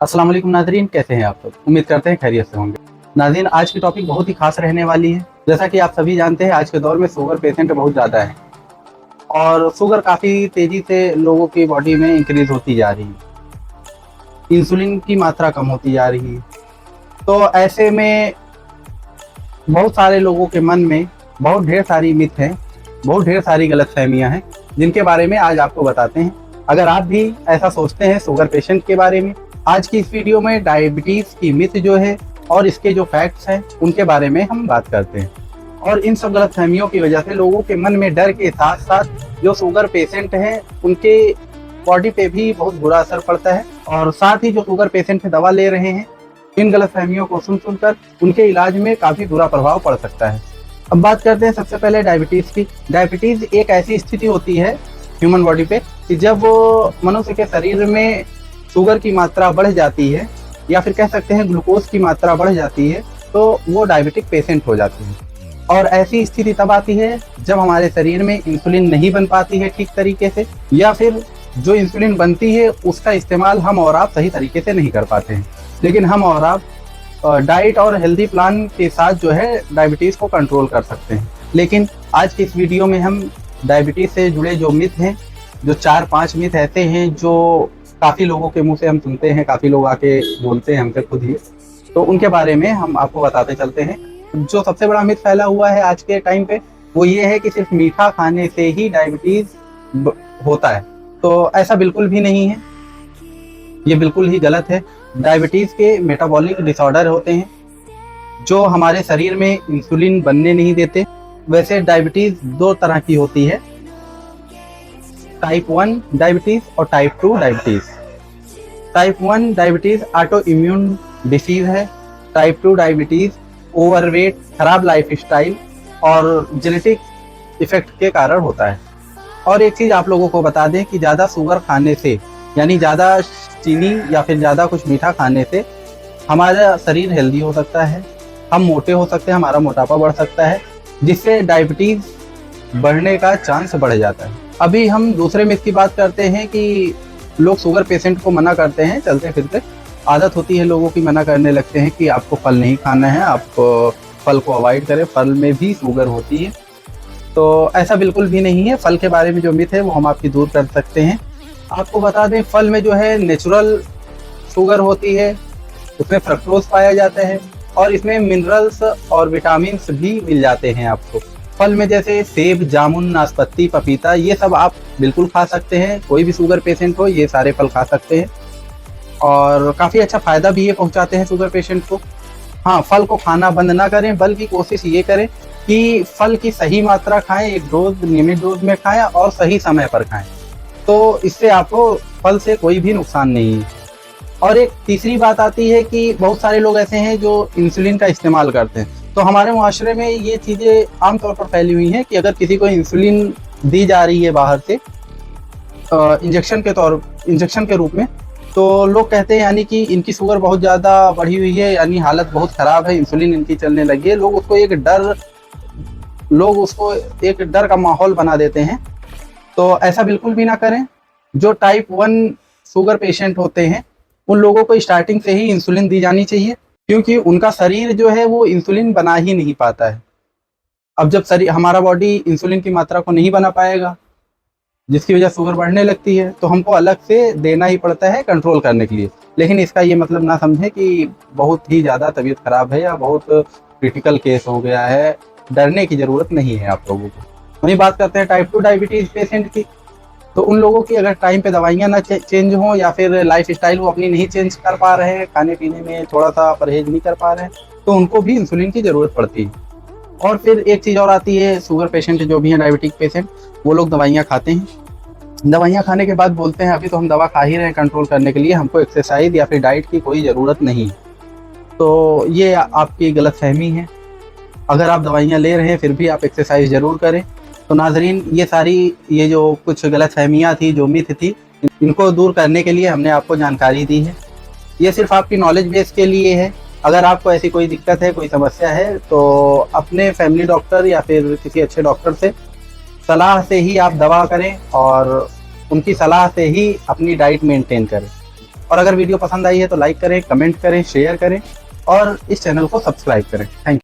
अस्सलाम वालेकुम नाज़रीन, कैसे हैं आप सब? उम्मीद करते हैं खैरियत से होंगे। नाज़रीन, आज की टॉपिक बहुत ही खास रहने वाली है। जैसा कि आप सभी जानते हैं, आज के दौर में शुगर पेशेंट बहुत ज़्यादा है और शुगर काफ़ी तेज़ी से लोगों की बॉडी में इंक्रीज़ होती जा रही है। इंसुलिन की मात्रा कम होती जा रही है। तो ऐसे में बहुत सारे लोगों के मन में बहुत ढेर सारी मिथ हैं, बहुत ढेर सारी गलतफ़हमियाँ हैं, जिनके बारे में आज आपको बताते हैं। अगर आप भी ऐसा सोचते हैं शुगर पेशेंट के बारे में, आज की इस वीडियो में डायबिटीज़ की मिथ जो है और इसके जो फैक्ट्स हैं, उनके बारे में हम बात करते हैं। और इन सब गलतफ़हमियों की वजह से लोगों के मन में डर के साथ-साथ जो शुगर पेशेंट हैं, उनके बॉडी पे भी बहुत बुरा असर पड़ता है और साथ ही जो शुगर पेशेंट दवा ले रहे हैं, इन गलतफ़हमियों को सुन-सुनकर उनके इलाज में काफ़ी बुरा प्रभाव पड़ सकता है। अब बात करते हैं सबसे पहले डायबिटीज़ की। डायबिटीज़ एक ऐसी स्थिति होती है ह्यूमन बॉडी पे कि जब मनुष्य के शरीर में शुगर की मात्रा बढ़ जाती है या फिर कह सकते हैं ग्लूकोज की मात्रा बढ़ जाती है, तो वो डायबिटिक पेशेंट हो जाते हैं। और ऐसी स्थिति तब आती है जब हमारे शरीर में इंसुलिन नहीं बन पाती है ठीक तरीके से, या फिर जो इंसुलिन बनती है उसका इस्तेमाल हम और आप सही तरीके से नहीं कर पाते हैं। लेकिन हम और आप डाइट और हेल्दी प्लान के साथ जो है डायबिटीज़ को कंट्रोल कर सकते हैं। लेकिन आज की इस वीडियो में हम डायबिटीज़ से जुड़े जो मिथ हैं, जो 4-5 मिथ ऐसे हैं जो काफ़ी लोगों के मुंह से हम सुनते हैं, काफ़ी लोग आके बोलते हैं हमसे खुद ही, तो उनके बारे में हम आपको बताते चलते हैं। जो सबसे बड़ा मिथ फैला हुआ है आज के टाइम पे, वो ये है कि सिर्फ मीठा खाने से ही डायबिटीज़ होता है। तो ऐसा बिल्कुल भी नहीं है, ये बिल्कुल ही गलत है। डायबिटीज़ के मेटाबॉलिक डिसऑर्डर होते हैं जो हमारे शरीर में इंसुलिन बनने नहीं देते। वैसे डायबिटीज़ 2 तरह की होती है, टाइप 1 डायबिटीज़ और type 2 diabetes. Type 1 diabetes auto immune disease है। टाइप 2 डायबिटीज़ ओवरवेट, खराब लाइफस्टाइल और जेनेटिक इफेक्ट के कारण होता है। और एक चीज़ आप लोगों को बता दें कि ज़्यादा शुगर खाने से, यानी ज़्यादा चीनी या फिर ज़्यादा कुछ मीठा खाने से हमारा शरीर हेल्दी हो सकता है, हम मोटे हो सकते हैं, हमारा मोटापा बढ़ सकता है, जिससे डायबिटीज़ बढ़ने का चांस बढ़ जाता है। अभी हम दूसरे मिथ की बात करते हैं कि लोग शुगर पेशेंट को मना करते हैं, चलते फिरते आदत होती है लोगों की, मना करने लगते हैं कि आपको फल नहीं खाना है, आप फल को अवॉइड करें, फल में भी शुगर होती है। तो ऐसा बिल्कुल भी नहीं है। फल के बारे में जो मिथ है वो हम आपकी दूर कर सकते हैं। आपको बता दें, फल में जो है नेचुरल शुगर होती है, उसमें फ्रक्टोज पाया जाता है और इसमें मिनरल्स और विटामिन्स भी मिल जाते हैं आपको। फल में जैसे सेब, जामुन, नाशपाती, पपीता, ये सब आप बिल्कुल खा सकते हैं। कोई भी शुगर पेशेंट हो, ये सारे फल खा सकते हैं और काफ़ी अच्छा फ़ायदा भी ये पहुंचाते हैं शुगर पेशेंट को। हाँ, फल को खाना बंद ना करें, बल्कि कोशिश ये करें कि फल की सही मात्रा खाएं, एक डोज नियमित डोज में खाएं और सही समय पर खाएं। तो इससे आपको फल से कोई भी नुकसान नहीं है। और एक तीसरी बात आती है कि बहुत सारे लोग ऐसे हैं जो इंसुलिन का इस्तेमाल करते हैं। तो हमारे मुआशरे में ये चीज़ें आमतौर पर फैली हुई हैं कि अगर किसी को इंसुलिन दी जा रही है बाहर से इंजेक्शन के रूप में, तो लोग कहते हैं यानी कि इनकी शुगर बहुत ज़्यादा बढ़ी हुई है, यानी हालत बहुत ख़राब है, इंसुलिन इनकी चलने लगी है। लोग उसको एक डर का माहौल बना देते हैं। तो ऐसा बिल्कुल भी ना करें। जो टाइप 1 शुगर पेशेंट होते हैं, उन लोगों को स्टार्टिंग से ही इंसुलिन दी जानी चाहिए, क्योंकि उनका शरीर जो है वो इंसुलिन बना ही नहीं पाता है। अब जब हमारा बॉडी इंसुलिन की मात्रा को नहीं बना पाएगा, जिसकी वजह से शुगर बढ़ने लगती है, तो हमको अलग से देना ही पड़ता है कंट्रोल करने के लिए। लेकिन इसका ये मतलब ना समझें कि बहुत ही ज़्यादा तबीयत खराब है या बहुत क्रिटिकल केस हो गया है। डरने की ज़रूरत नहीं है आप लोगों को। वहीं बात करते हैं टाइप 2 डायबिटीज़ पेशेंट की, तो उन लोगों की अगर टाइम पे दवाइयाँ ना चेंज हों या फिर लाइफ स्टाइल वो अपनी नहीं चेंज कर पा रहे हैं, खाने पीने में थोड़ा सा परहेज नहीं कर पा रहे हैं, तो उनको भी इंसुलिन की ज़रूरत पड़ती है। और फिर एक चीज़ और आती है, शुगर पेशेंट जो भी हैं, डायबिटिक पेशेंट, वो लोग दवाइयाँ खाते हैं। दवाइयाँ खाने के बाद बोलते हैं अभी तो हम दवा खा ही रहे हैं कंट्रोल करने के लिए, हमको एक्सरसाइज या फिर डाइट की कोई ज़रूरत नहीं। तो ये आपकी गलतफहमी है। अगर आप दवाइयाँ ले रहे हैं फिर भी आप एक्सरसाइज ज़रूर करें। तो नाज़रीन, ये जो कुछ गलतफहमियाँ थी, जो मिथ थी, इनको दूर करने के लिए हमने आपको जानकारी दी है। ये सिर्फ आपकी नॉलेज बेस के लिए है। अगर आपको ऐसी कोई दिक्कत है, कोई समस्या है, तो अपने फैमिली डॉक्टर या फिर किसी अच्छे डॉक्टर से सलाह से ही आप दवा करें और उनकी सलाह से ही अपनी डाइट मेंटेन करें। और अगर वीडियो पसंद आई है तो लाइक करें, कमेंट करें, शेयर करें और इस चैनल को सब्सक्राइब करें। Thank you.